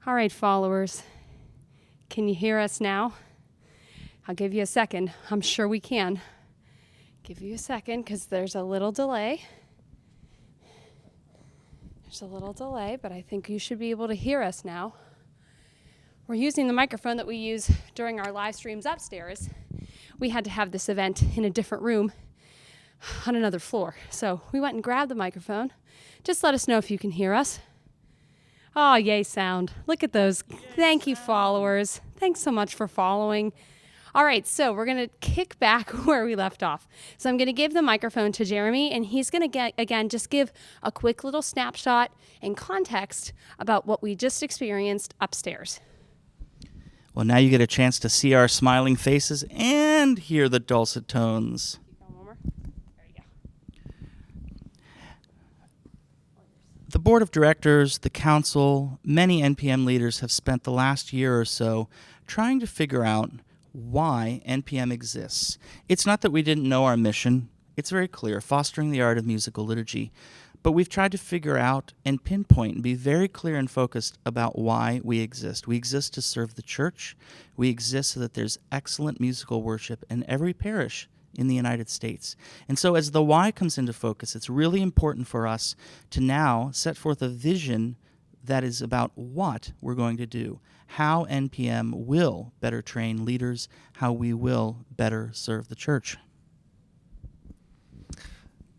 All right, followers, can you hear us now? I'll give you a second. I'm sure we can. Give you a second because there's a little delay. There's a little delay, but I think you should be able to hear us now. We're using the microphone that we use during our live streams upstairs. We had to have this event in a different room on another floor. So we went and grabbed the microphone. Just let us know if you can hear us. Oh, yay sound. Look at those. Thank you, followers. Thanks so much for following. All right, so we're going to kick back where we left off. So I'm going to give the microphone to Jeremy, and he's going to, just give a quick little snapshot and context about what we just experienced upstairs. Well, now you get a chance to see our smiling faces and hear the dulcet tones. There you go. The board of directors, the council, many NPM leaders have spent the last year or so trying to figure out why NPM exists. It's not that we didn't know our mission. It's very clear, fostering the art of musical liturgy. But we've tried to figure out and pinpoint and be very clear and focused about why we exist. We exist to serve the church. We exist so that there's excellent musical worship in every parish in the United States. And so as the why comes into focus, it's really important for us to now set forth a vision that is about what we're going to do, how NPM will better train leaders, how we will better serve the church.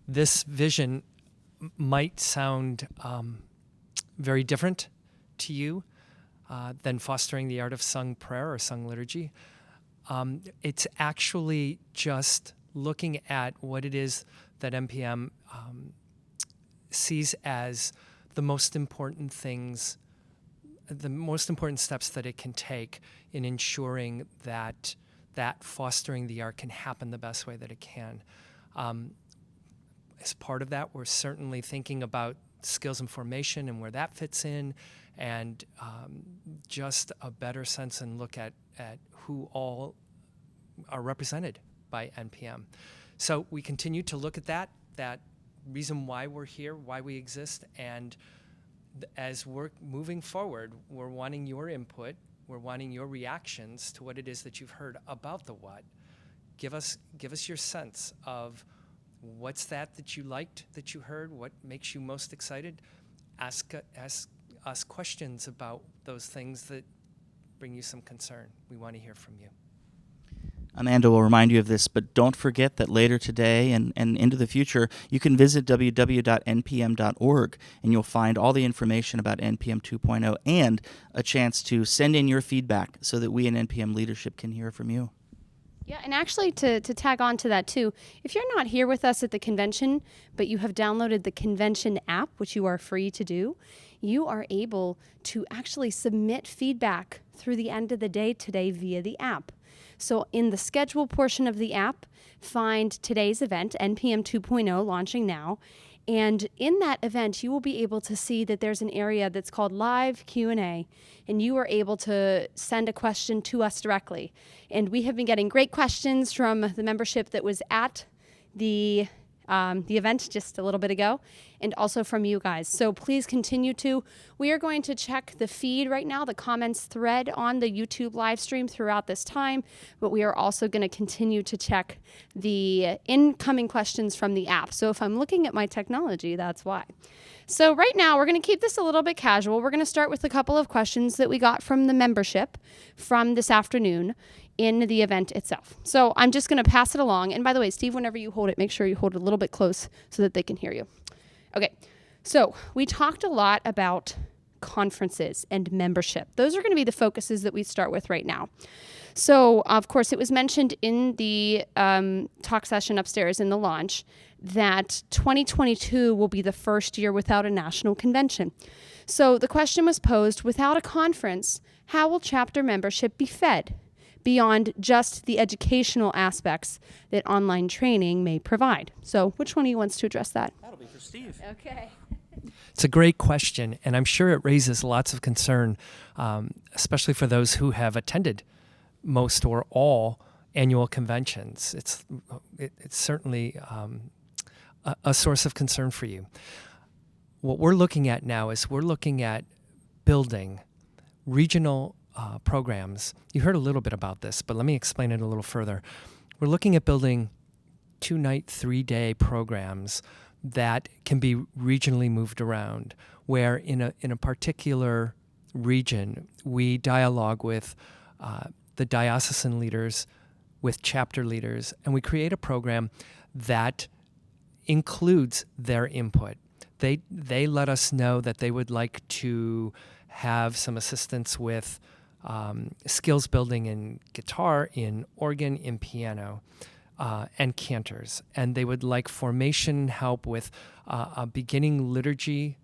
This vision might sound very different to you than fostering the art of sung prayer or sung liturgy. It's actually just looking at what it is that NPM sees as the most important things, the most important steps that it can take in ensuring that fostering the art can happen the best way that it can. As part of that, we're certainly thinking about skills and formation and where that fits in, and just a better sense and look at who all are represented by NPM. So we continue to look at that reason why we're here, why we exist, and as we're moving forward, we're wanting your input, we're wanting your reactions to what it is that you've heard about the what. Give us your sense of what's that you liked, that you heard, what makes you most excited. Ask us questions about those things that bring you some concern. We want to hear from you. Amanda will remind you of this, but don't forget that later today and into the future, you can visit www.npm.org, and you'll find all the information about NPM 2.0 and a chance to send in your feedback so that we in NPM leadership can hear from you. Yeah, and actually to tag on to that too, if you're not here with us at the convention, but you have downloaded the convention app, which you are free to do, you are able to actually submit feedback through the end of the day today via the app. So in the schedule portion of the app, find today's event, NPM 2.0, launching now. And in that event, you will be able to see that there's an area that's called Live Q&A, and you are able to send a question to us directly. And we have been getting great questions from the membership that was at the event just a little bit ago, and also from you guys. So please continue to. We are going to check the feed right now, the comments thread on the YouTube live stream throughout this time, but we are also going to continue to check the incoming questions from the app. So if I'm looking at my technology, that's why. So right now, we're going to keep this a little bit casual. We're going to start with a couple of questions that we got from the membership from this afternoon in the event itself. So I'm just going to pass it along. And by the way, Steve, whenever you hold it, make sure you hold it a little bit close so that they can hear you. Okay, so we talked a lot about conferences and membership. Those are going to be the focuses that we start with right now. So, of course, it was mentioned in the talk session upstairs in the launch that 2022 will be the first year without a national convention. So the question was posed, without a conference, how will chapter membership be fed beyond just the educational aspects that online training may provide? So which one of you wants to address that? That'll be for Steve. Okay. It's a great question, and I'm sure it raises lots of concern, especially for those who have attended most or all annual conventions. It's certainly a source of concern for you. What we're looking at now is we're looking at building regional programs, you heard a little bit about this, but let me explain it a little further. We're looking at building 2-night, 3-day programs that can be regionally moved around, where in a particular region, we dialogue with the diocesan leaders, with chapter leaders, and we create a program that includes their input. They let us know that they would like to have some assistance with skills building in guitar, in organ, in piano, and cantors. And they would like formation help with a beginning liturgy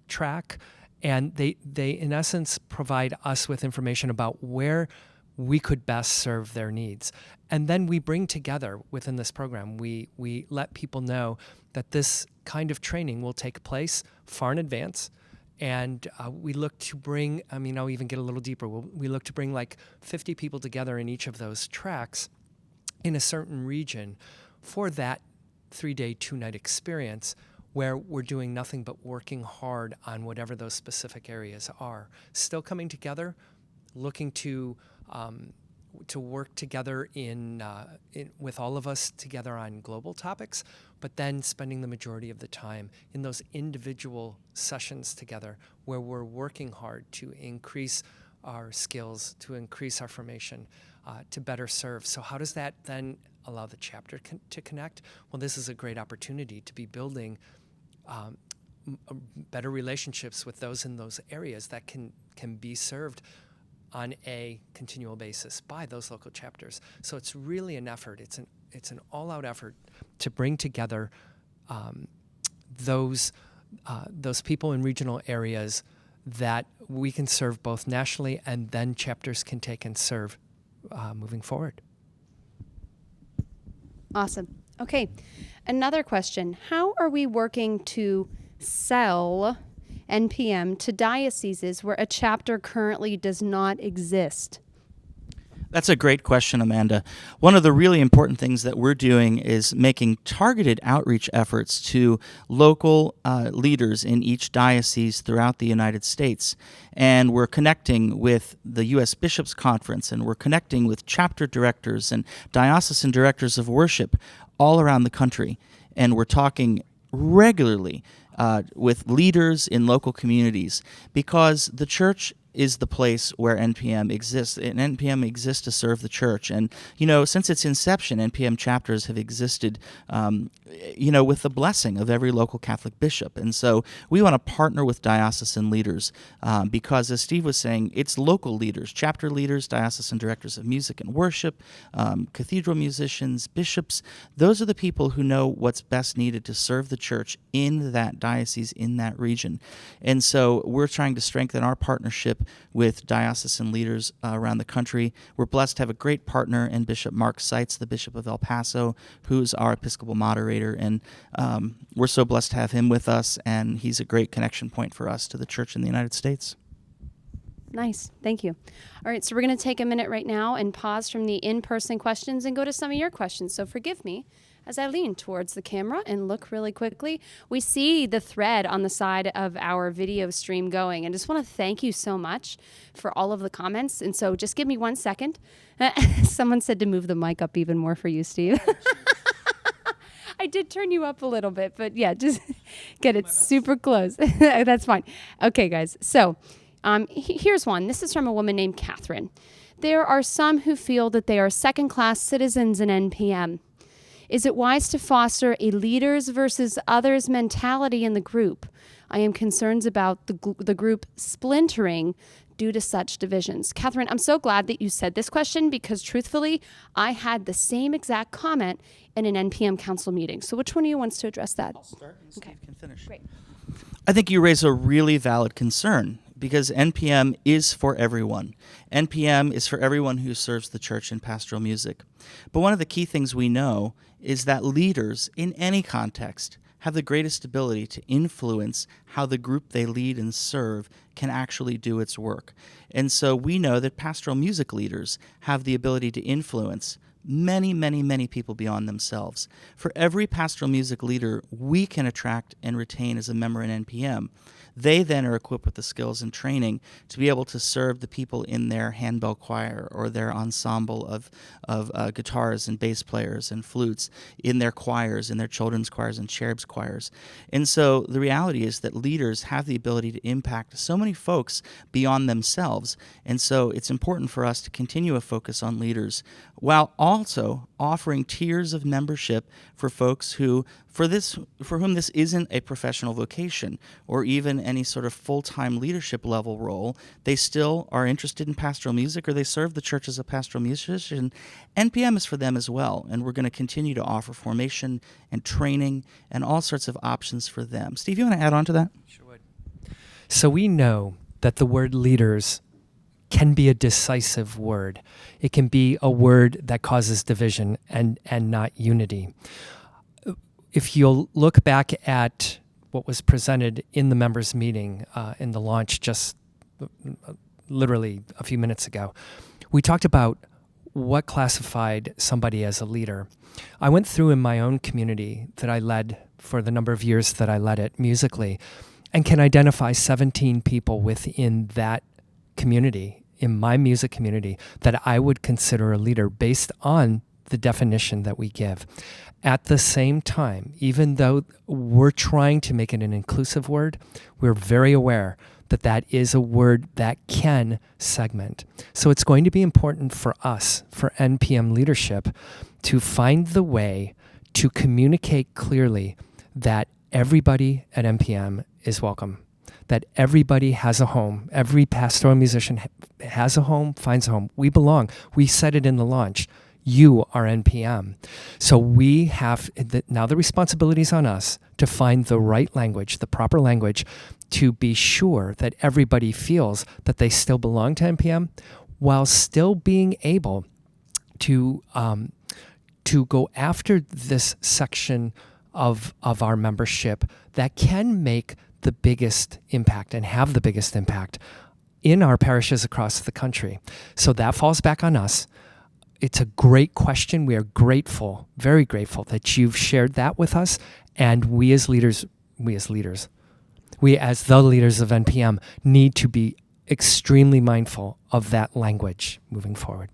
track. And they, in essence, provide us with information about where we could best serve their needs. And then we bring together within this program, we let people know that this kind of training will take place far in advance. And we look to bring, I'll even get a little deeper. We look to bring like 50 people together in each of those tracks in a certain region for that 3-day, 2-night experience where we're doing nothing but working hard on whatever those specific areas are. Still coming together, looking to work together with all of us together on global topics, but then spending the majority of the time in those individual sessions together where we're working hard to increase our skills, to increase our formation, to better serve. So how does that then allow the chapter to connect? Well, this is a great opportunity to be building better relationships with those in those areas that can be served on a continual basis by those local chapters. So it's really an effort. It's an all-out effort to bring together those people in regional areas that we can serve both nationally and then chapters can take and serve moving forward. Awesome. Okay. Another question. How are we working to sell NPM to dioceses where a chapter currently does not exist? That's a great question, Amanda. One of the really important things that we're doing is making targeted outreach efforts to local leaders in each diocese throughout the United States. And we're connecting with the U.S. Bishops' Conference, and we're connecting with chapter directors and diocesan directors of worship all around the country. And we're talking regularly with leaders in local communities, because the church is the place where NPM exists, and NPM exists to serve the church. And, since its inception, NPM chapters have existed, with the blessing of every local Catholic bishop. And so we want to partner with diocesan leaders because, as Steve was saying, it's local leaders, chapter leaders, diocesan directors of music and worship, cathedral musicians, bishops. Those are the people who know what's best needed to serve the church in that diocese, in that region. And so we're trying to strengthen our partnership with diocesan leaders around the country. We're blessed to have a great partner in Bishop Mark Seitz, the Bishop of El Paso, who's our Episcopal moderator, and we're so blessed to have him with us, and he's a great connection point for us to the church in the United States. Nice. Thank you. All right, so we're going to take a minute right now and pause from the in-person questions and go to some of your questions. So forgive me as I lean towards the camera and look really quickly. We see the thread on the side of our video stream going, and just want to thank you so much for all of the comments. And so just give me 1 second. Someone said to move the mic up even more for you, Steve. I did turn you up a little bit, but yeah, just get it super close. That's fine. Okay, guys. So here's one. This is from a woman named Catherine. There are some who feel that they are second-class citizens in NPM. Is it wise to foster a leaders versus others mentality in the group? I am concerned about the group splintering due to such divisions. Catherine, I'm so glad that you said this question, because truthfully, I had the same exact comment in an NPM council meeting. So which one of you wants to address that? I'll start and Steve can finish. Great. I think you raise a really valid concern, because NPM is for everyone. NPM is for everyone who serves the church in pastoral music. But one of the key things we know is that leaders in any context have the greatest ability to influence how the group they lead and serve can actually do its work. And so we know that pastoral music leaders have the ability to influence many, many, many people beyond themselves. For every pastoral music leader we can attract and retain as a member in NPM, they then are equipped with the skills and training to be able to serve the people in their handbell choir or their ensemble of guitars and bass players and flutes, in their choirs, in their children's choirs and cherubs choirs. And so the reality is that leaders have the ability to impact so many folks beyond themselves. And so it's important for us to continue a focus on leaders while also offering tiers of membership for folks who, for whom this isn't a professional vocation or even any sort of full-time leadership level role. They still are interested in pastoral music, or they serve the church as a pastoral musician. NPM is for them as well, and we're going to continue to offer formation and training and all sorts of options for them. Steve, you want to add on to that? Sure would. So we know that the word leaders can be a decisive word. It can be a word that causes division and not unity. If you'll look back at what was presented in the members' meeting in the launch just literally a few minutes ago, we talked about what classified somebody as a leader. I went through in my own community that I led for the number of years that I led it musically, and can identify 17 people within that community, in my music community, that I would consider a leader based on the definition that we give. At the same time, even though we're trying to make it an inclusive word, we're very aware that that is a word that can segment. So it's going to be important for us, for NPM leadership, to find the way to communicate clearly that everybody at NPM is welcome, that everybody has a home. Every pastoral musician has a home, finds a home. We belong. We said it in the launch. You are NPM. So we have, now the responsibility is on us to find the right language, the proper language, to be sure that everybody feels that they still belong to NPM while still being able to go after this section of our membership that can make the biggest impact and have the biggest impact in our parishes across the country. So that falls back on us. It's a great question. We are grateful, very grateful that you've shared that with us. And we as the leaders of NPM need to be extremely mindful of that language moving forward.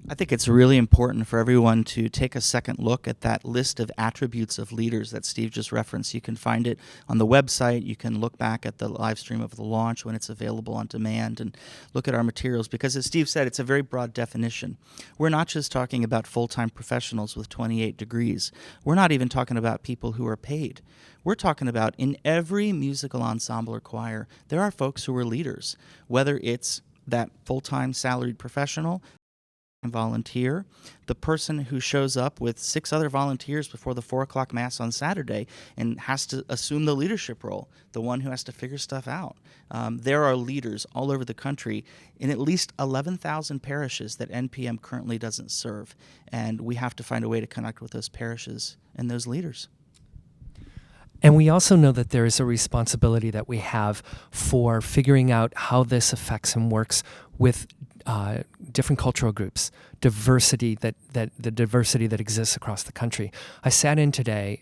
I think it's really important for everyone to take a second look at that list of attributes of leaders that Steve just referenced. You can find it on the website. You can look back at the live stream of the launch when it's available on demand and look at our materials, because as Steve said, it's a very broad definition. We're not just talking about full-time professionals with 28 degrees. We're not even talking about people who are paid. We're talking about in every musical ensemble or choir, there are folks who are leaders, whether it's that full-time salaried professional, volunteer, the person who shows up with 6 other volunteers before the 4 o'clock Mass on Saturday and has to assume the leadership role, the one who has to figure stuff out. There are leaders all over the country in at least 11,000 parishes that NPM currently doesn't serve, and we have to find a way to connect with those parishes and those leaders. And we also know that there is a responsibility that we have for figuring out how this affects and works with different cultural groups, the diversity that exists across the country. I sat in today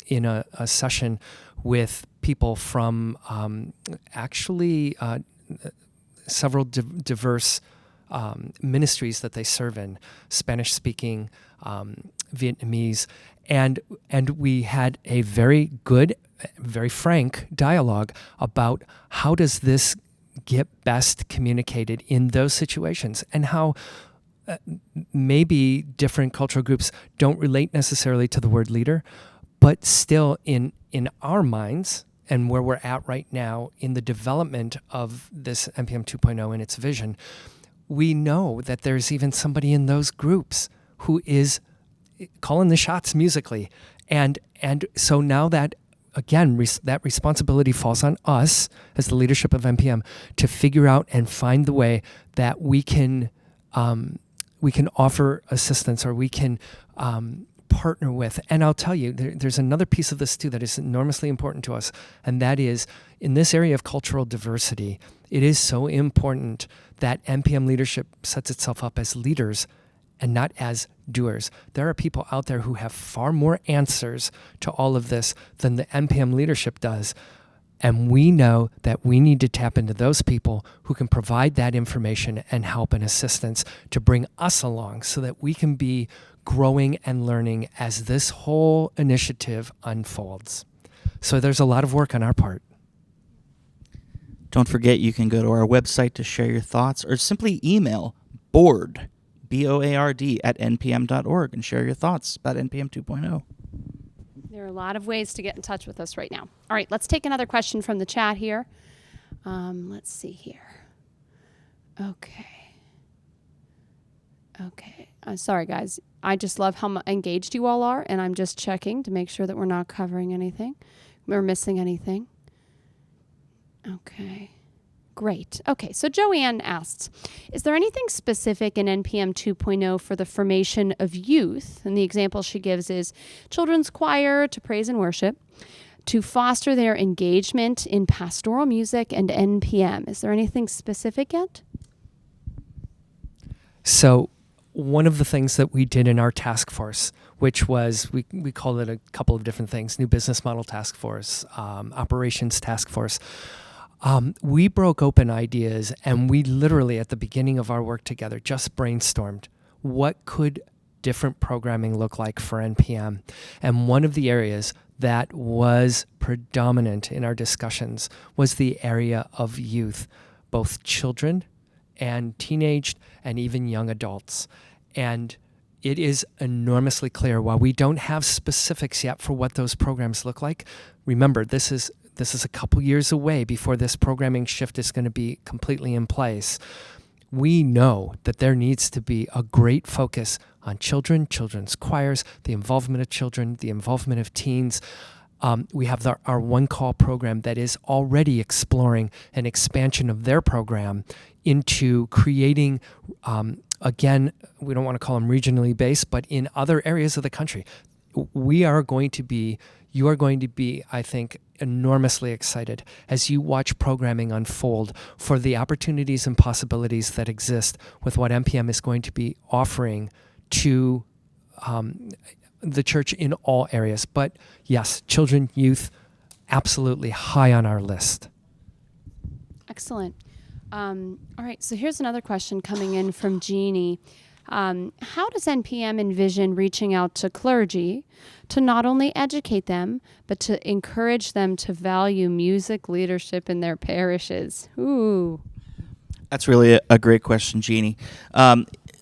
in a session with people from several diverse ministries that they serve in, Spanish-speaking, Vietnamese, and we had a very good, very frank dialogue about how does this get best communicated in those situations, and how maybe different cultural groups don't relate necessarily to the word leader, but still in our minds and where we're at right now in the development of this NPM 2.0 and its vision, we know that there's even somebody in those groups who is calling the shots musically. And so now that, again, that responsibility falls on us as the leadership of NPM to figure out and find the way that we can offer assistance, or we can partner with. And I'll tell you, there's another piece of this too that is enormously important to us, and that is in this area of cultural diversity, it is so important that NPM leadership sets itself up as leaders and not as doers. There are people out there who have far more answers to all of this than the NPM leadership does. And we know that we need to tap into those people who can provide that information and help and assistance to bring us along so that we can be growing and learning as this whole initiative unfolds. So there's a lot of work on our part. Don't forget, you can go to our website to share your thoughts or simply email board, BOARD, at npm.org and share your thoughts about NPM 2.0. There are a lot of ways to get in touch with us right now. All right, let's take another question from the chat here. Let's see here. Okay. Sorry, guys. I just love how engaged you all are, and I'm just checking to make sure that we're not covering anything. We're missing anything. Okay. Great. Okay, so Joanne asks, is there anything specific in NPM 2.0 for the formation of youth? And the example she gives is children's choir to praise and worship, to foster their engagement in pastoral music and NPM. Is there anything specific yet? So one of the things that we did in our task force, which was, we call it a couple of different things, new business model task force, operations task force, we broke open ideas, and we literally at the beginning of our work together just brainstormed what could different programming look like for NPM. And one of the areas that was predominant in our discussions was the area of youth, both children and teenaged and even young adults. And it is enormously clear, while we don't have specifics yet for what those programs look like, remember, this is a couple years away before this programming shift is going to be completely in place. We know that there needs to be a great focus on children, children's choirs, the involvement of children, the involvement of teens. We have our One Call program that is already exploring an expansion of their program into creating, again, we don't want to call them regionally based, but in other areas of the country. You are going to be, I think, enormously excited as you watch programming unfold for the opportunities and possibilities that exist with what NPM is going to be offering to the church in all areas. But yes, children, youth, absolutely high on our list. Excellent. All right, so here's another question coming in from Jeannie. How does NPM envision reaching out to clergy to not only educate them, but to encourage them to value music leadership in their parishes? Ooh. That's really a great question, Jeannie.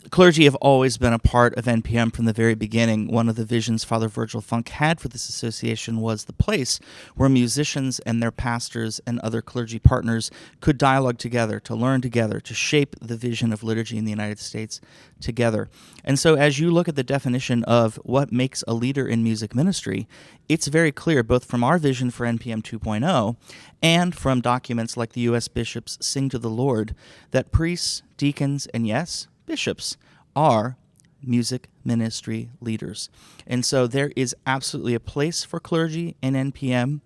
Clergy have always been a part of NPM from the very beginning. One of the visions Father Virgil Funk had for this association was the place where musicians and their pastors and other clergy partners could dialogue together, to learn together, to shape the vision of liturgy in the United States together. And so as you look at the definition of what makes a leader in music ministry, it's very clear both from our vision for NPM 2.0 and from documents like the U.S. Bishops' Sing to the Lord that priests, deacons, and yes, bishops are music ministry leaders. And so there is absolutely a place for clergy in NPM,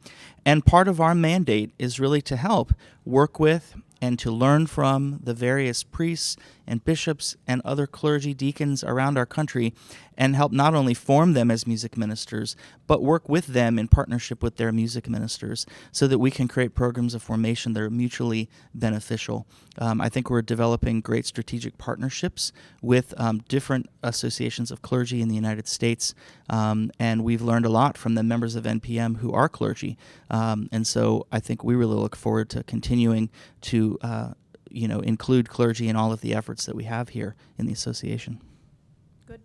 and part of our mandate is really to help work with and to learn from the various priests and bishops and other clergy deacons around our country and help not only form them as music ministers, but work with them in partnership with their music ministers so that we can create programs of formation that are mutually beneficial. I think we're developing great strategic partnerships with different associations of clergy in the United States, and we've learned a lot from the members of NPM who are clergy. And so I think we really look forward to continuing to include clergy in all of the efforts that we have here in the association. Good.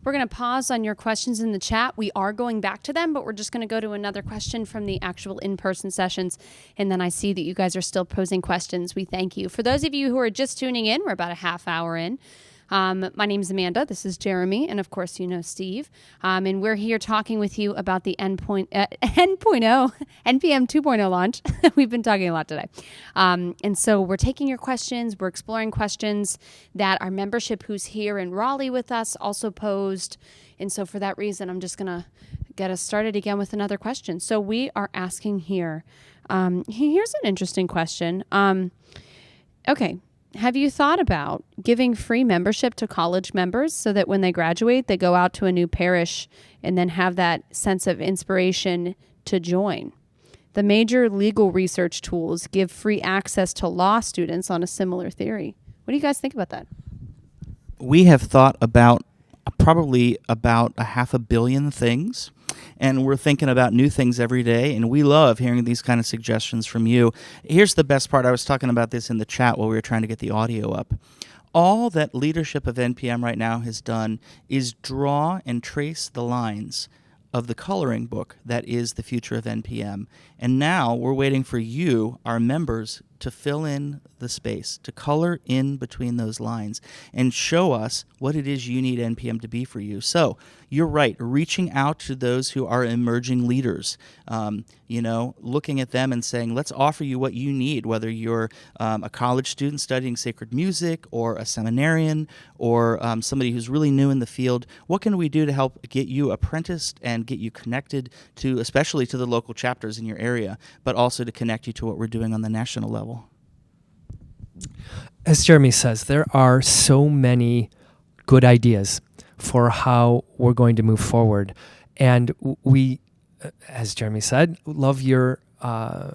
We're going to pause on your questions in the chat. We are going back to them, but we're just going to go to another question from the actual in-person sessions. And then I see that you guys are still posing questions. We thank you. For those of you who are just tuning in, we're about a half hour in. My name's Amanda. This is Jeremy. And of course, you know Steve. And we're here talking with you about the NPM 2.0 launch. We've been talking a lot today. And so we're taking your questions. We're exploring questions that our membership who's here in Raleigh with us also posed. And so for that reason, I'm just going to get us started again with another question. So we are asking here. Here's an interesting question. Okay. Have you thought about giving free membership to college members so that when they graduate, they go out to a new parish and then have that sense of inspiration to join? The major legal research tools give free access to law students on a similar theory. What do you guys think about that? We have thought about probably about 500 million things, and we're thinking about new things every day, and we love hearing these kind of suggestions from you. Here's the best part. I was talking about this in the chat while we were trying to get the audio up. All that leadership of NPM right now has done is draw and trace the lines of the coloring book that is the future of NPM. And now we're waiting for you, our members, to fill in the space, to color in between those lines and show us what it is you need NPM to be for you. So you're right, reaching out to those who are emerging leaders, looking at them and saying, let's offer you what you need, whether you're a college student studying sacred music or a seminarian or somebody who's really new in the field. What can we do to help get you apprenticed and get you connected to, especially to the local chapters in your area, but also to connect you to what we're doing on the national level? As Jeremy says, there are so many good ideas for how we're going to move forward. And we, as Jeremy said, love your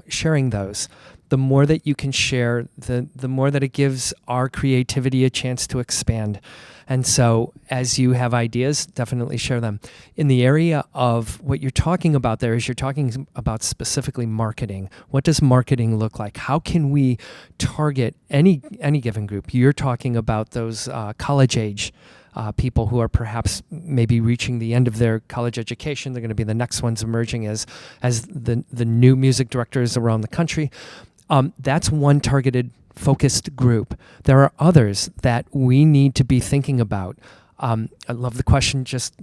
sharing those. The more that you can share, the more that it gives our creativity a chance to expand. And so as you have ideas, definitely share them. In the area of what you're talking about there is you're talking about specifically marketing. What does marketing look like? How can we target any given group? You're talking about those college age people who are perhaps maybe reaching the end of their college education. They're going to be the next ones emerging as the new music directors around the country. That's one targeted, focused group. There are others that we need to be thinking about. I love the question just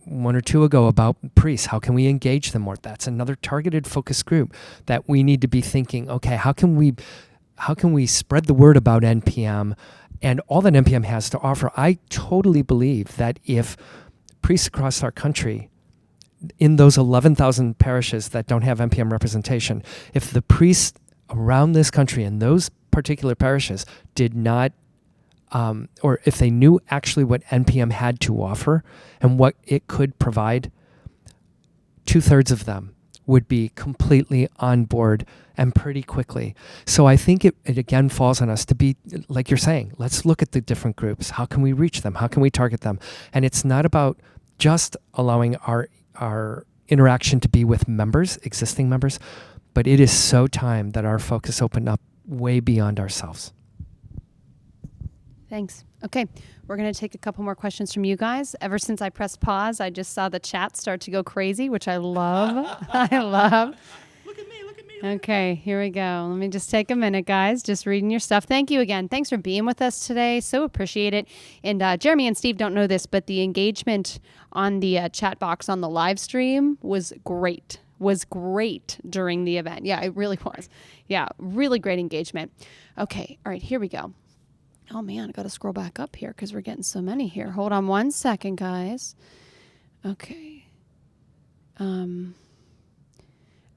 one or two ago about priests. How can we engage them more? That's another targeted, focused group that we need to be thinking, okay, how can we spread the word about NPM and all that NPM has to offer? I totally believe that if priests across our country, in those 11,000 parishes that don't have NPM representation, if the priests around this country in those particular parishes did not, or if they knew actually what NPM had to offer and what it could provide, 2/3 of them would be completely on board and pretty quickly. So I think it again falls on us to be, like you're saying, let's look at the different groups. How can we reach them? How can we target them? And it's not about just allowing our interaction to be with members, existing members, but it is so time that our focus opened up way beyond ourselves. Thanks. Okay, we're going to take a couple more questions from you guys. Ever since I pressed pause, I just saw the chat start to go crazy, which I love. I love. Look at me. Okay, here we go. Let me just take a minute, guys. Just reading your stuff. Thank you again. Thanks for being with us today. So appreciate it. And Jeremy and Steve don't know this, but the engagement on the chat box on the live stream was great during the event. Yeah, it really was. Yeah, really great engagement. Okay, all right, here we go. Oh man, I got to scroll back up here because we're getting so many here. Hold on one second, guys. Okay.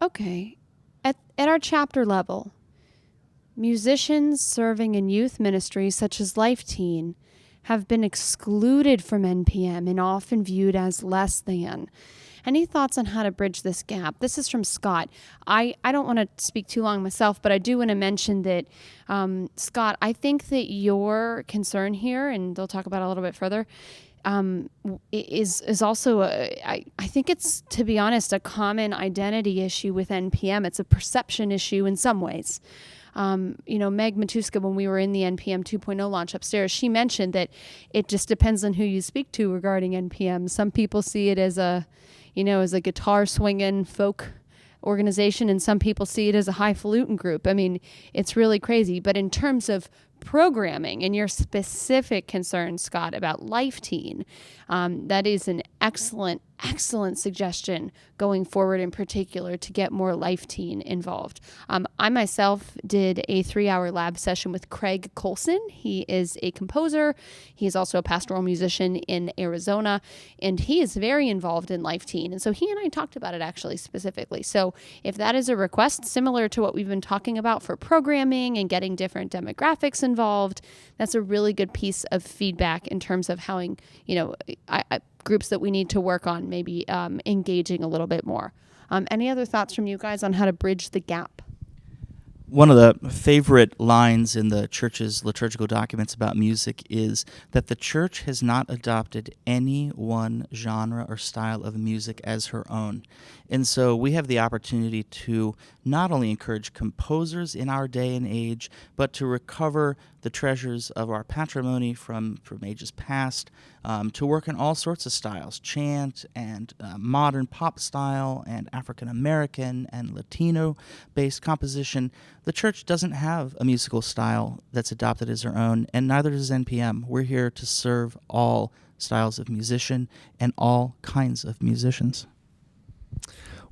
Okay. At our chapter level, musicians serving in youth ministries such as Life Teen have been excluded from NPM and often viewed as less than. Any thoughts on how to bridge this gap? This is from Scott. I don't want to speak too long myself, but I do want to mention that, Scott, I think that your concern here, and they'll talk about it a little bit further, is also, I think it's, to be honest, a common identity issue with NPM. It's a perception issue in some ways. Meg Matuska, when we were in the NPM 2.0 launch upstairs, she mentioned that it just depends on who you speak to regarding NPM. Some people see it as a guitar swinging folk organization, and some people see it as a highfalutin group. I mean, it's really crazy. But in terms of programming and your specific concern, Scott, about Life Teen, that is an excellent suggestion going forward, in particular to get more Life Teen involved. I myself did a 3-hour lab session with Craig Colson. He is a composer. He is also a pastoral musician in Arizona, and he is very involved in Life Teen. And so he and I talked about it actually specifically. So if that is a request similar to what we've been talking about for programming and getting different demographics involved, that's a really good piece of feedback in terms of how, groups that we need to work on, maybe engaging a little bit more. Any other thoughts from you guys on how to bridge the gap? One of the favorite lines in the church's liturgical documents about music is that the church has not adopted any one genre or style of music as her own. And so we have the opportunity to not only encourage composers in our day and age, but to recover the treasures of our patrimony from ages past, to work in all sorts of styles, chant and modern pop style and African American and Latino-based composition. The church doesn't have a musical style that's adopted as her own, and neither does NPM. We're here to serve all styles of musician and all kinds of musicians.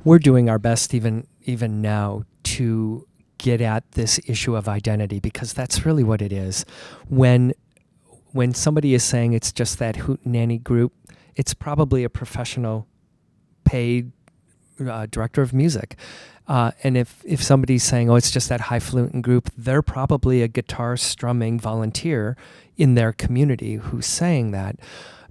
We're doing our best even now to get at this issue of identity, because that's really what it is. When somebody is saying it's just that hootenanny group, it's probably a professional paid director of music. And if somebody's saying, oh, it's just that highfalutin group, they're probably a guitar strumming volunteer in their community who's saying that.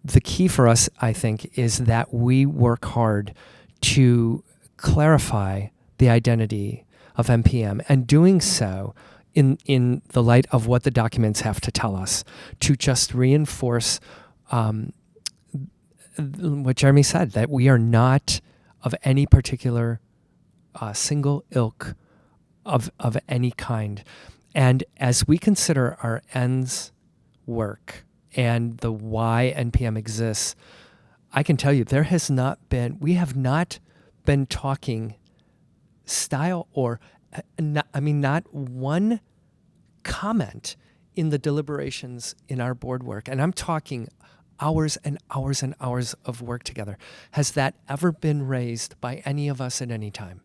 The key for us, I think, is that we work hard to clarify the identity of NPM, and doing so in the light of what the documents have to tell us, to just reinforce what Jeremy said, that we are not of any particular single ilk of any kind. And as we consider our ends work and the why NPM exists, I can tell you we have not been talking style or, not one comment in the deliberations in our board work. And I'm talking hours and hours and hours of work together. Has that ever been raised by any of us at any time?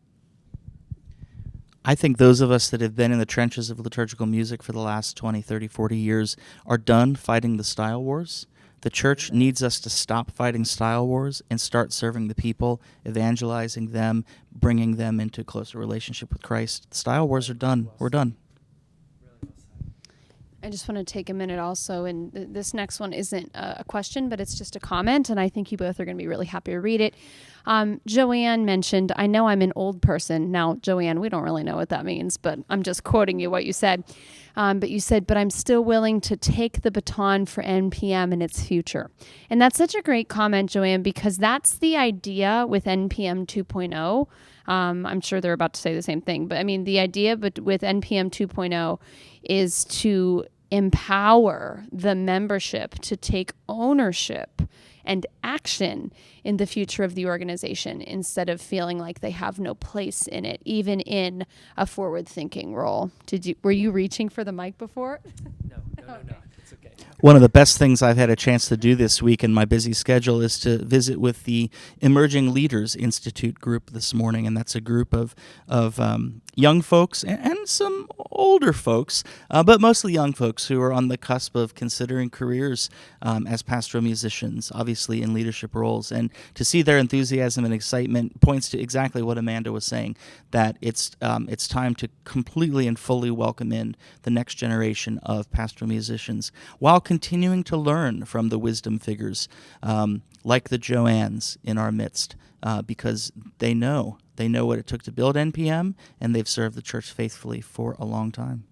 I think those of us that have been in the trenches of liturgical music for the last 20, 30, 40 years are done fighting the style wars. The church needs us to stop fighting style wars and start serving the people, evangelizing them, bringing them into a closer relationship with Christ. The style wars are done. We're done. I just want to take a minute also, and this next one isn't a question, but it's just a comment, and I think you both are going to be really happy to read it. Joanne mentioned, I know I'm an old person. Now, Joanne, we don't really know what that means, but I'm just quoting you what you said. But you said, but I'm still willing to take the baton for NPM and its future. And that's such a great comment, Joanne, because that's the idea with NPM 2.0. I'm sure they're about to say the same thing, but I mean, the idea with NPM 2.0 is to empower the membership to take ownership and action in the future of the organization instead of feeling like they have no place in it, even in a forward-thinking role. Were you reaching for the mic before? No. It's okay. One of the best things I've had a chance to do this week in my busy schedule is to visit with the Emerging Leaders Institute group this morning, and that's a group of young folks and some older folks, but mostly young folks who are on the cusp of considering careers as pastoral musicians, obviously in leadership roles. And to see their enthusiasm and excitement points to exactly what Amanda was saying, that it's time to completely and fully welcome in the next generation of pastoral musicians while continuing to learn from the wisdom figures like the Joannes in our midst, because they know what it took to build NPM, and they've served the church faithfully for a long time.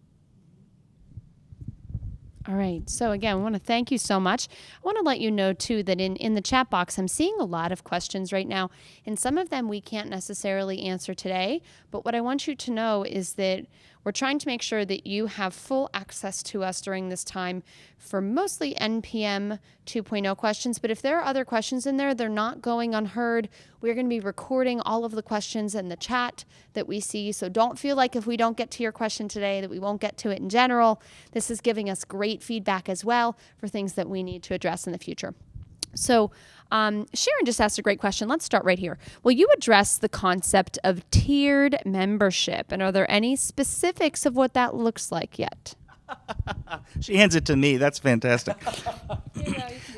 All right. So again, I want to thank you so much. I want to let you know, too, that in the chat box, I'm seeing a lot of questions right now, and some of them we can't necessarily answer today. But what I want you to know is that we're trying to make sure that you have full access to us during this time for mostly NPM 2.0 questions. But if there are other questions in there, they're not going unheard. We're going to be recording all of the questions in the chat that we see. So don't feel like if we don't get to your question today that we won't get to it in general. This is giving us great feedback as well for things that we need to address in the future. So Sharon just asked a great question. Let's start right here. Will you address the concept of tiered membership? And are there any specifics of what that looks like yet? She hands it to me. That's fantastic.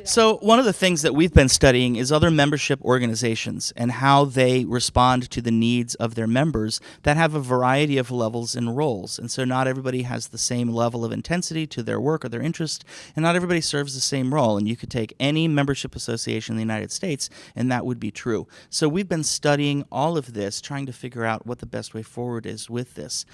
So one of the things that we've been studying is other membership organizations and how they respond to the needs of their members that have a variety of levels and roles. And so not everybody has the same level of intensity to their work or their interest, and not everybody serves the same role. And you could take any membership association in the United States, and that would be true. So we've been studying all of this, trying to figure out what the best way forward is with this.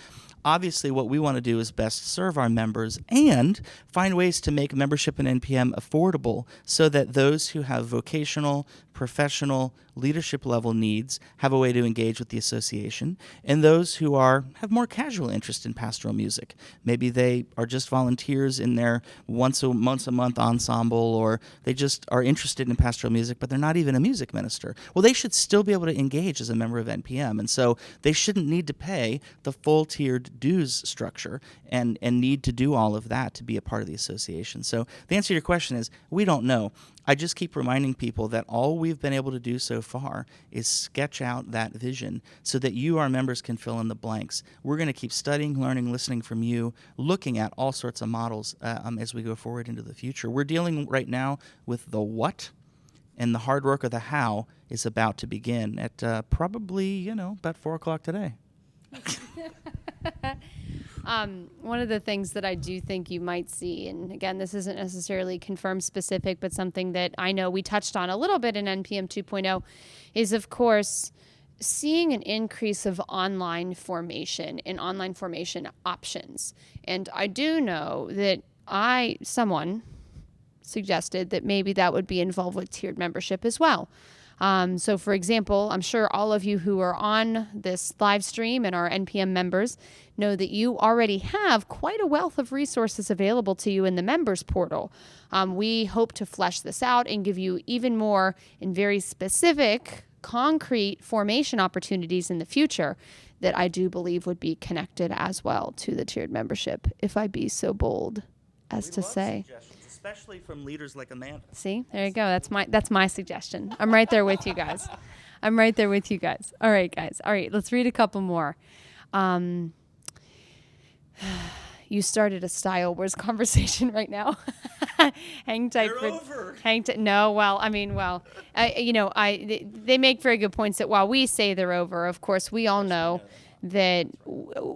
Obviously, what we want to do is best serve our members and find ways to make membership in NPM affordable so that those who have vocational, professional, leadership level needs have a way to engage with the association, and those who have more casual interest in pastoral music. Maybe they are just volunteers in their once a month ensemble, or they just are interested in pastoral music, but they're not even a music minister. Well, they should still be able to engage as a member of NPM, and so they shouldn't need to pay the full tiered dues structure and need to do all of that to be a part of the association. So the answer to your question is, we don't know. I just keep reminding people that all we've been able to do so far is sketch out that vision so that you, our members, can fill in the blanks. We're going to keep studying, learning, listening from you, looking at all sorts of models as we go forward into the future. We're dealing right now with the what, and the hard work of the how is about to begin at probably, about 4 o'clock today. One of the things that I do think you might see, and again, this isn't necessarily confirmed specific, but something that I know we touched on a little bit in NPM 2.0, is of course seeing an increase of online formation and online formation options. And I do know that someone suggested that maybe that would be involved with tiered membership as well. So for example, I'm sure all of you who are on this live stream and are NPM members know that you already have quite a wealth of resources available to you in the members portal. We hope to flesh this out and give you even more and very specific, concrete formation opportunities in the future that I do believe would be connected as well to the tiered membership, if I be so bold as to say. Especially from leaders like Amanda. See, there you go. That's my suggestion. I'm right there with you guys. All right, guys. All right, let's read a couple more. You started a Style Wars conversation right now. Hang tight. They're over. They make very good points that while we say they're over, of course, we all know that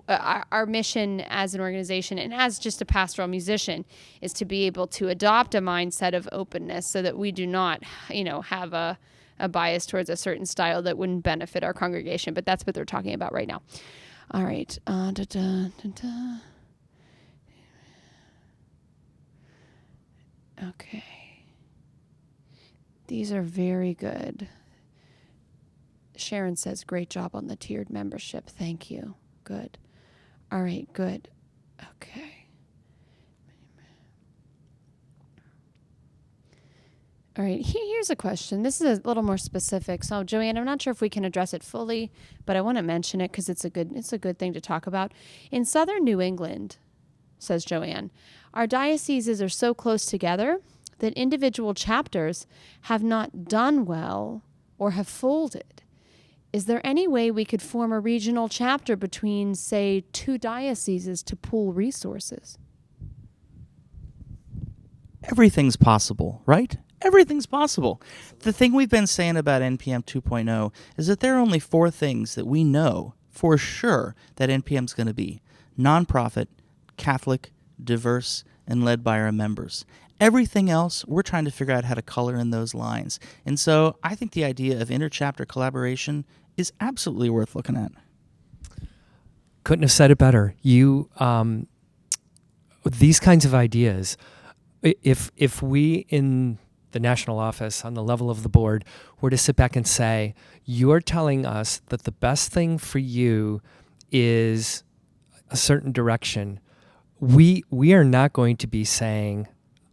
our mission as an organization and as just a pastoral musician is to be able to adopt a mindset of openness so that we do not, have a bias towards a certain style that wouldn't benefit our congregation. But that's what they're talking about right now. All right. Okay. These are very good. Sharon says, great job on the tiered membership. Thank you. Good. All right, good. Okay. All right, here's a question. This is a little more specific. So, Joanne, I'm not sure if we can address it fully, but I want to mention it because it's a good thing to talk about. In southern New England, says Joanne, our dioceses are so close together that individual chapters have not done well or have folded. Is there any way we could form a regional chapter between, say, two dioceses to pool resources? Everything's possible, right? Everything's possible. The thing we've been saying about NPM 2.0 is that there are only 4 things that we know for sure that NPM's going to be: nonprofit, Catholic, diverse, and led by our members. Everything else, we're trying to figure out how to color in those lines. And so I think the idea of interchapter collaboration is absolutely worth looking at. Couldn't have said it better. You, these kinds of ideas, if we in the national office on the level of the board were to sit back and say, you're telling us that the best thing for you is a certain direction, we are not going to be saying,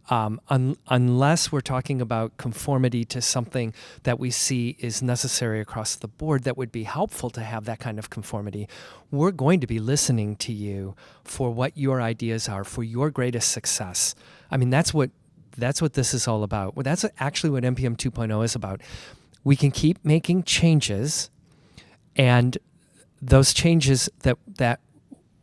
unless we're talking about conformity to something that we see is necessary across the board that would be helpful to have that kind of conformity, we're going to be listening to you for what your ideas are, for your greatest success. I mean, that's what That's what this is all about. Well, that's actually what NPM 2.0 is about. We can keep making changes, and those changes that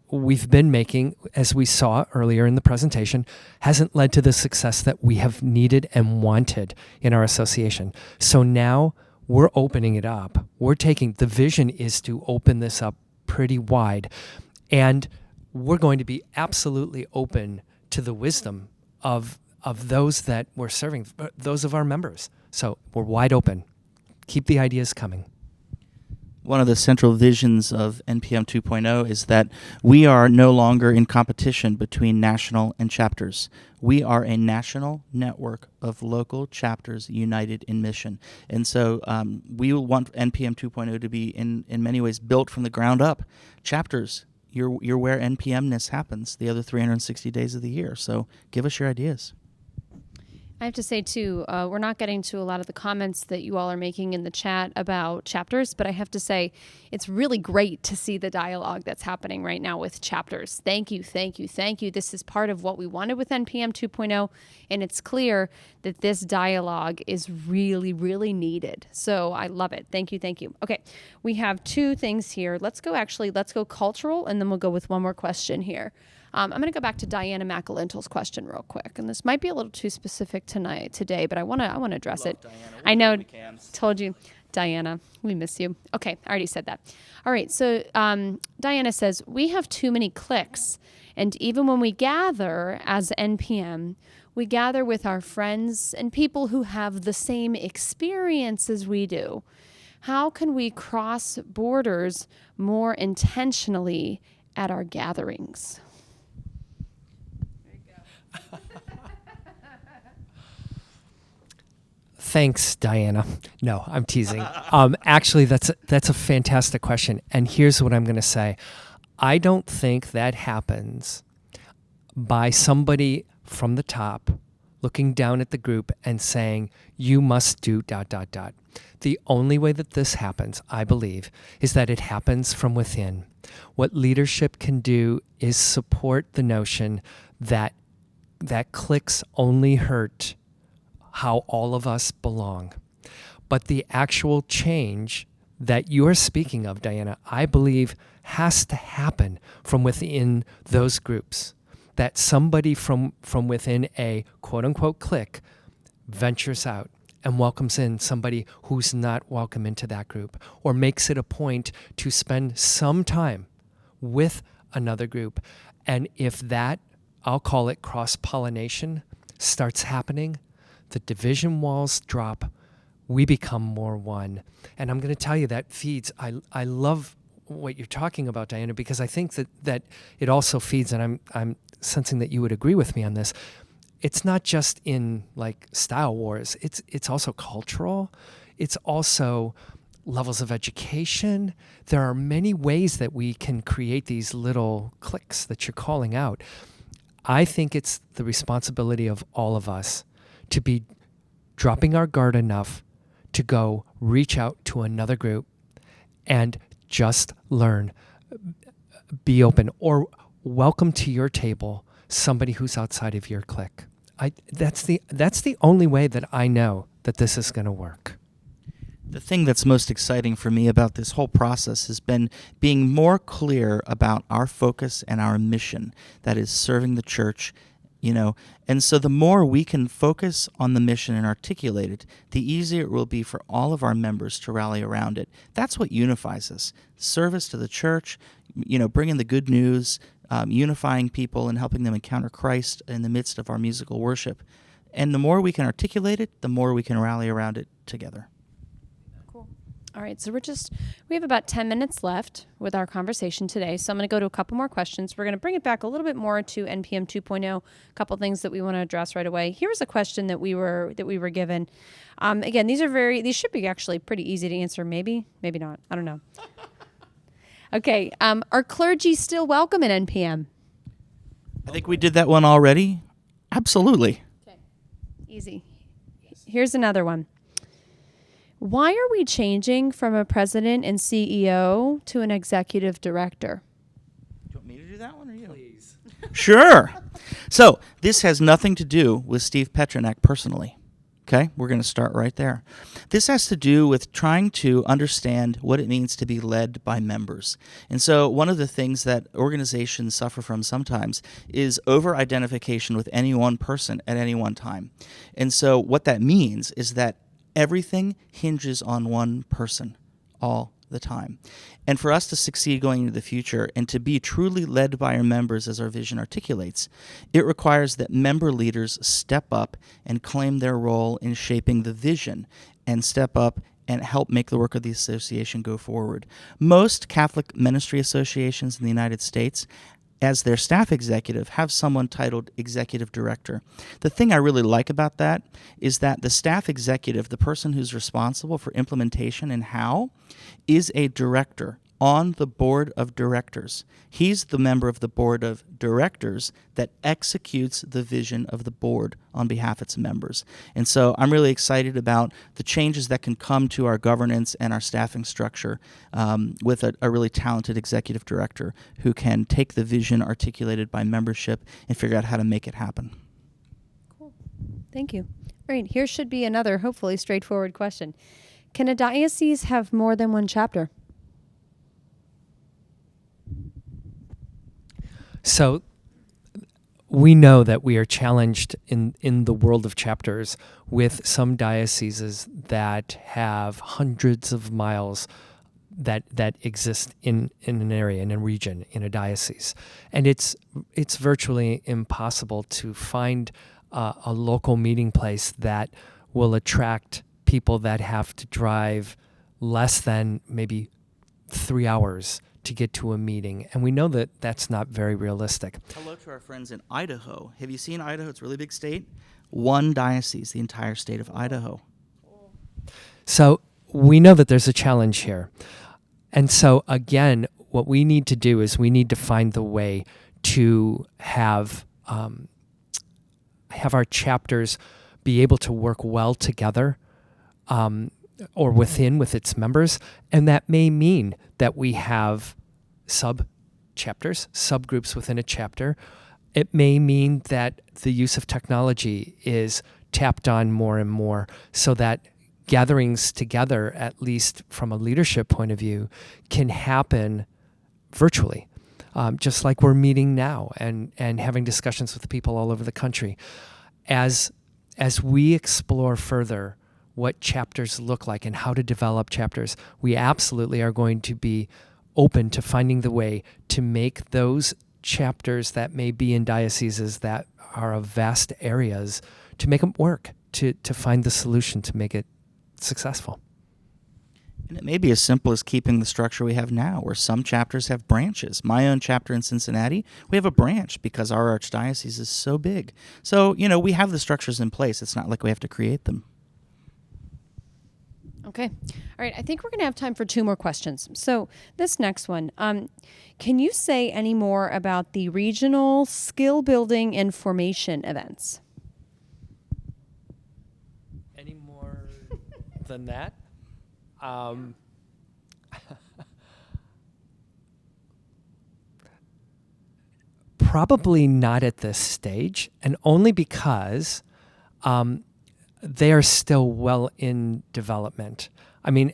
we've been making, as we saw earlier in the presentation, hasn't led to the success that we have needed and wanted in our association. So now we're opening it up. The vision is to open this up pretty wide, and we're going to be absolutely open to the wisdom of those that we're serving, those of our members. So we're wide open. Keep the ideas coming. One of the central visions of NPM 2.0 is that we are no longer in competition between national and chapters. We are a national network of local chapters united in mission. And so we want NPM 2.0 to be, in many ways, built from the ground up. Chapters, you're where NPMness happens the other 360 days of the year. So give us your ideas. I have to say, too, we're not getting to a lot of the comments that you all are making in the chat about chapters, but I have to say it's really great to see the dialogue that's happening right now with chapters. Thank you, thank you, thank you. This is part of what we wanted with NPM 2.0, and it's clear that this dialogue is really, really needed. So I love it. Thank you, thank you. Okay, we have two things here. Let's go cultural, and then we'll go with one more question here. I'm going to go back to Diana McAlintal's question real quick, and this might be a little too specific today, but I want to address it. I know, told you, Diana, we miss you. Okay, I already said that. All right, so Diana says, we have too many cliques, and even when we gather as NPM, we gather with our friends and people who have the same experience as we do. How can we cross borders more intentionally at our gatherings? Thanks, Diana. No, I'm teasing. Actually, that's a fantastic question. And here's what I'm going to say. I don't think that happens by somebody from the top looking down at the group and saying, you must do ... The only way that this happens, I believe, is that it happens from within. What leadership can do is support the notion that cliques only hurt how all of us belong. But the actual change that you're speaking of, Diana, I believe has to happen from within those groups. That somebody from within a quote-unquote clique ventures out and welcomes in somebody who's not welcome into that group, or makes it a point to spend some time with another group. And if that, I'll call it cross-pollination, starts happening, the division walls drop, we become more one. And I'm going to tell you that feeds. I love what you're talking about, Diana, because I think that it also feeds, and I'm sensing that you would agree with me on this. It's not just in like style wars. It's also cultural. It's also levels of education. There are many ways that we can create these little cliques that you're calling out. I think it's the responsibility of all of us to be dropping our guard enough to go reach out to another group and just learn, be open, or welcome to your table somebody who's outside of your clique. That's the only way that I know that this is going to work. The thing that's most exciting for me about this whole process has been being more clear about our focus and our mission, that is serving the church, and so the more we can focus on the mission and articulate it, the easier it will be for all of our members to rally around it. That's what unifies us. Service to the church, bringing the good news, unifying people and helping them encounter Christ in the midst of our musical worship. And the more we can articulate it, the more we can rally around it together. All right, so we have about 10 minutes left with our conversation today. So I'm going to go to a couple more questions. We're going to bring it back a little bit more to NPM 2.0, a couple things that we want to address right away. Here's a question that we were given. Again, these should be actually pretty easy to answer. Maybe not. I don't know. Okay, are clergy still welcome in NPM? I think we did that one already. Absolutely. Okay, easy. Here's another one. Why are we changing from a president and CEO to an executive director? Do you want me to do that one or you? Please. Sure. So this has nothing to do with Steve Petrunak personally. Okay, we're going to start right there. This has to do with trying to understand what it means to be led by members. And so one of the things that organizations suffer from sometimes is over-identification with any one person at any one time. And so what that means is that everything hinges on one person all the time. And for us to succeed going into the future and to be truly led by our members as our vision articulates, it requires that member leaders step up and claim their role in shaping the vision and step up and help make the work of the association go forward. Most Catholic ministry associations in the United States, as their staff executive, have someone titled executive director. The thing I really like about that is that the staff executive, the person who's responsible for implementation and how, is a director on the board of directors. He's the member of the board of directors that executes the vision of the board on behalf of its members. And so I'm really excited about the changes that can come to our governance and our staffing structure with a really talented executive director who can take the vision articulated by membership and figure out how to make it happen. Cool. Thank you. All right, here should be another hopefully straightforward question. Can a diocese have more than one chapter? So we know that we are challenged in the world of chapters with some dioceses that have hundreds of miles that exist in an area, in a region, in a diocese. And it's virtually impossible to find a local meeting place that will attract people that have to drive less than maybe 3 hours to get to a meeting. And we know that that's not very realistic. Hello to our friends in Idaho. Have you seen Idaho? It's a really big state. One diocese, the entire state of Idaho. So we know that there's a challenge here. And so again, what we need to do is we need to find the way to have our chapters be able to work well together, or with its members. And that may mean that we have sub-chapters, subgroups within a chapter. It may mean that the use of technology is tapped on more and more so that gatherings together, at least from a leadership point of view, can happen virtually, just like we're meeting now and having discussions with people all over the country. As we explore further what chapters look like and how to develop chapters, we absolutely are going to be open to finding the way to make those chapters that may be in dioceses that are of vast areas, to make them work, to find the solution to make it successful. And it may be as simple as keeping the structure we have now, where some chapters have branches. My own chapter in Cincinnati, we have a branch because our archdiocese is so big. So, we have the structures in place. It's not like we have to create them. Okay. All right. I think we're going to have time for 2 more questions. So this next one, can you say any more about the regional skill building and formation events? Any more than that? Probably not at this stage, and only because they are still well in development. I mean,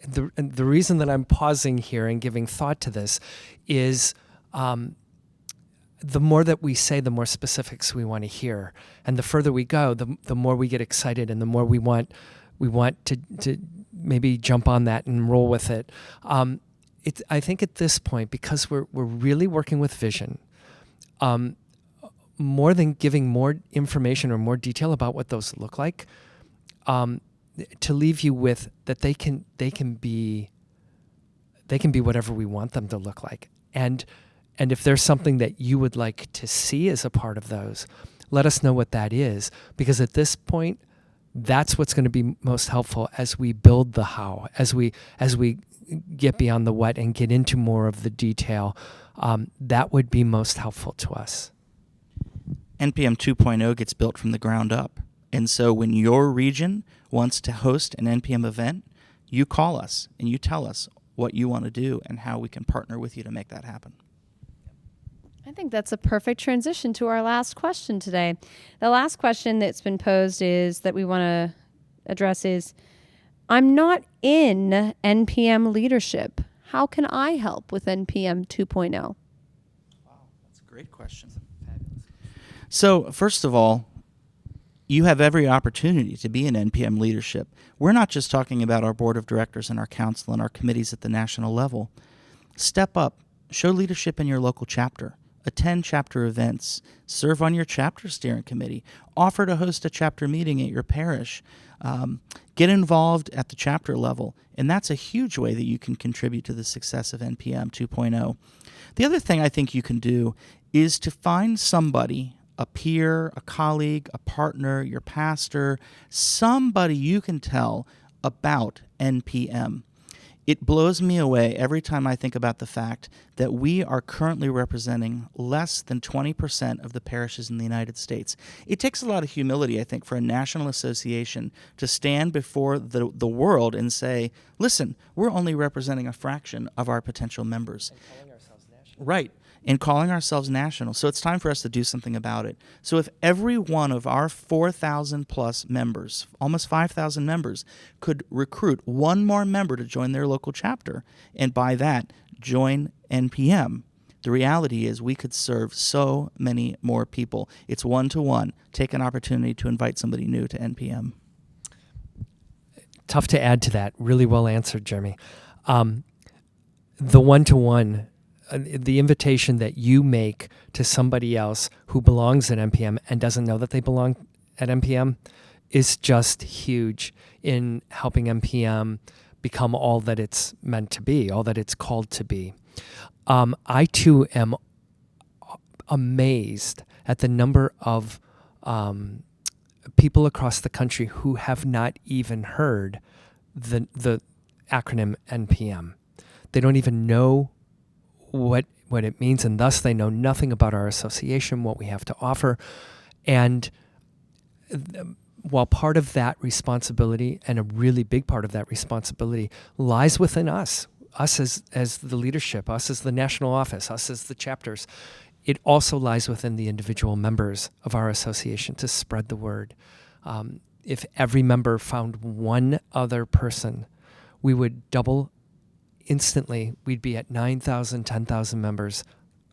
the reason that I'm pausing here and giving thought to this is the more that we say, the more specifics we want to hear, and the further we go, the more we get excited, and the more we want to maybe jump on that and roll with it. I think at this point, because we're really working with vision, more than giving more information or more detail about what those look like, to leave you with that they can be whatever we want them to look like. And if there's something that you would like to see as a part of those, let us know what that is, because at this point, that's what's going to be most helpful as we build the how, as we get beyond the what and get into more of the detail. That would be most helpful to us. NPM 2.0 gets built from the ground up. And so when your region wants to host an NPM event, you call us and you tell us what you want to do and how we can partner with you to make that happen. I think that's a perfect transition to our last question today. The last question that's been posed is that we want to address is, I'm not in NPM leadership. How can I help with NPM 2.0? Wow, that's a great question. So, first of all, you have every opportunity to be in NPM leadership. We're not just talking about our board of directors and our council and our committees at the national level. Step up, show leadership in your local chapter, attend chapter events, serve on your chapter steering committee, offer to host a chapter meeting at your parish, get involved at the chapter level, and that's a huge way that you can contribute to the success of NPM 2.0. The other thing I think you can do is to find somebody, a peer, a colleague, a partner, your pastor, somebody you can tell about NPM. It blows me away every time I think about the fact that we are currently representing less than 20% of the parishes in the United States. It takes a lot of humility, I think, for a national association to stand before the world and say, listen, we're only representing a fraction of our potential members. And calling ourselves national. Right. And calling ourselves national. So it's time for us to do something about it. So if every one of our 4,000 plus members, almost 5,000 members, could recruit one more member to join their local chapter, and by that, join NPM, the reality is we could serve so many more people. It's one-to-one. Take an opportunity to invite somebody new to NPM. Tough to add to that. Really well answered, Jeremy. The one-to-one, the invitation that you make to somebody else who belongs at NPM and doesn't know that they belong at NPM is just huge in helping NPM become all that it's meant to be, all that it's called to be. I too am amazed at the number of people across the country who have not even heard the acronym NPM. They don't even know what it means, and thus they know nothing about our association, what we have to offer. And while part of that responsibility, and a really big part of that responsibility, lies within us as the leadership, us as the national office, us as the chapters, it also lies within the individual members of our association to spread the word. If every member found one other person, we would double instantly. We'd be at 9,000, 10,000 members.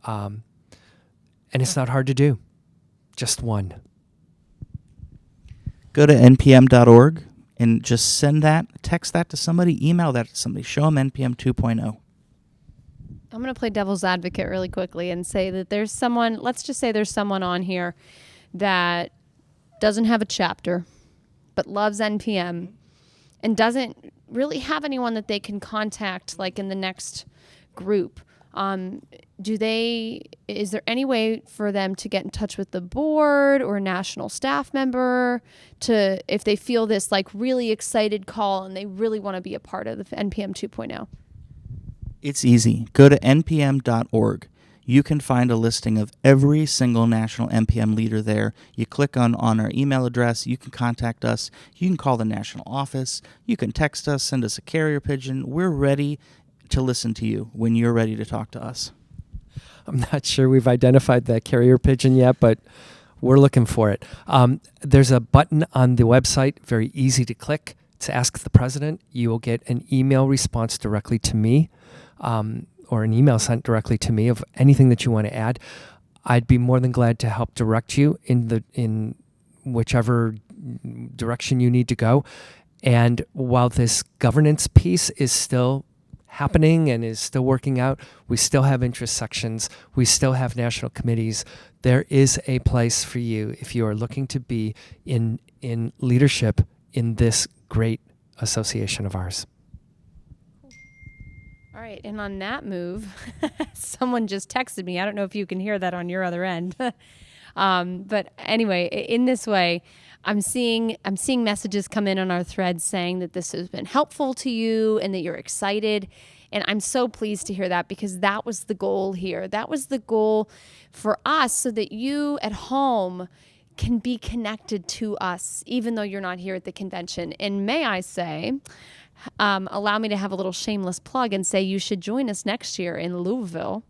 And it's not hard to do. Just one. Go to npm.org and just send that, text that to somebody, email that to somebody, show them NPM 2.0. I'm going to play devil's advocate really quickly and say that there's someone, let's just say there's someone on here that doesn't have a chapter, but loves NPM and doesn't really have anyone that they can contact like in the next group. Is there any way for them to get in touch with the board or a national staff member to, if they feel this like really excited call and they really want to be a part of the NPM 2.0? It's easy. Go to npm.org. You can find a listing of every single national NPM leader there. You click on our email address. You can contact us. You can call the national office. You can text us, send us a carrier pigeon. We're ready to listen to you when you're ready to talk to us. I'm not sure we've identified that carrier pigeon yet, but we're looking for it. There's a button on the website, very easy to click, to ask the president. You will get an email response directly to me, or an email sent directly to me of anything that you want to add. I'd be more than glad to help direct you in whichever direction you need to go. And while this governance piece is still happening and is still working out, we still have interest sections, we still have national committees. There is a place for you if you are looking to be in leadership in this great association of ours. All right, and on that move, someone just texted me. I don't know if you can hear that on your other end. But anyway, in this way, I'm seeing messages come in on our thread saying that this has been helpful to you and that you're excited. And I'm so pleased to hear that, because that was the goal here. That was the goal for us, so that you at home can be connected to us, even though you're not here at the convention. And may I say, allow me to have a little shameless plug and say you should join us next year in Louisville.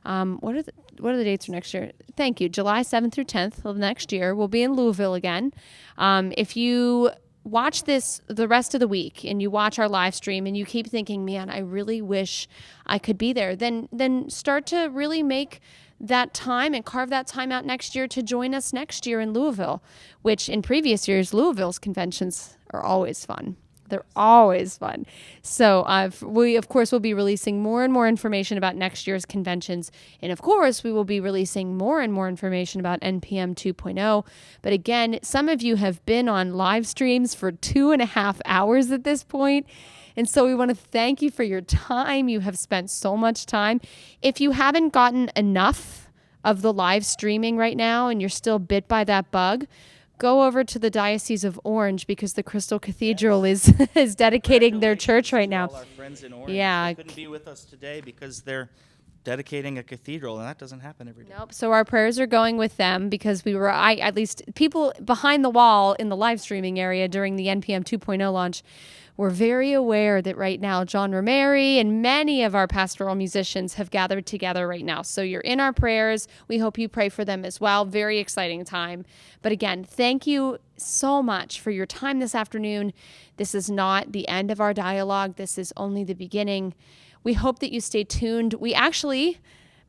What are the dates for next year? Thank you. July 7th through 10th of next year. We'll be in Louisville again. If you watch this the rest of the week and you watch our live stream and you keep thinking, man, I really wish I could be there, then start to really make that time and carve that time out next year to join us next year in Louisville, which in previous years, Louisville's conventions are always fun. They're always fun. So we, of course, will be releasing more and more information about next year's conventions. And, of course, we will be releasing more and more information about NPM 2.0. But, again, some of you have been on live streams for 2.5 hours at this point. And so we want to thank you for your time. You have spent so much time. If you haven't gotten enough of the live streaming right now and you're still bit by that bug, go over to the Diocese of Orange because the Crystal Cathedral is dedicating their church right now. All our friends in Orange. Yeah. They couldn't be with us today because they're dedicating a cathedral, and that doesn't happen every day. Nope. So our prayers are going with them because at least people behind the wall in the live streaming area during the NPM 2.0 launch were very aware that right now John Romeri and many of our pastoral musicians have gathered together right now. So you're in our prayers. We hope you pray for them as well. Very exciting time. But again, thank you so much for your time this afternoon. This is not the end of our dialogue. This is only the beginning. We hope that you stay tuned.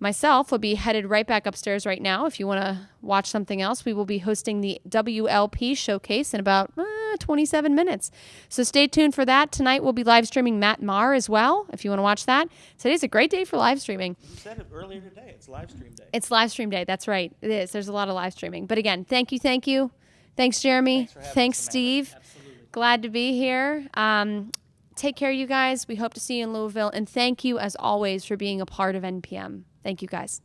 Myself will be headed right back upstairs right now. If you want to watch something else, we will be hosting the WLP showcase in about 27 minutes. So stay tuned for that. Tonight we'll be live streaming Matt Maher as well, if you want to watch that. Today's a great day for live streaming. You said it earlier today. It's live stream day. It's live stream day. That's right. It is. There's a lot of live streaming. But again, thank you. Thanks, Jeremy. Thanks, Steve. Absolutely. Glad to be here. Take care, you guys. We hope to see you in Louisville. And thank you, as always, for being a part of NPM. Thank you, guys.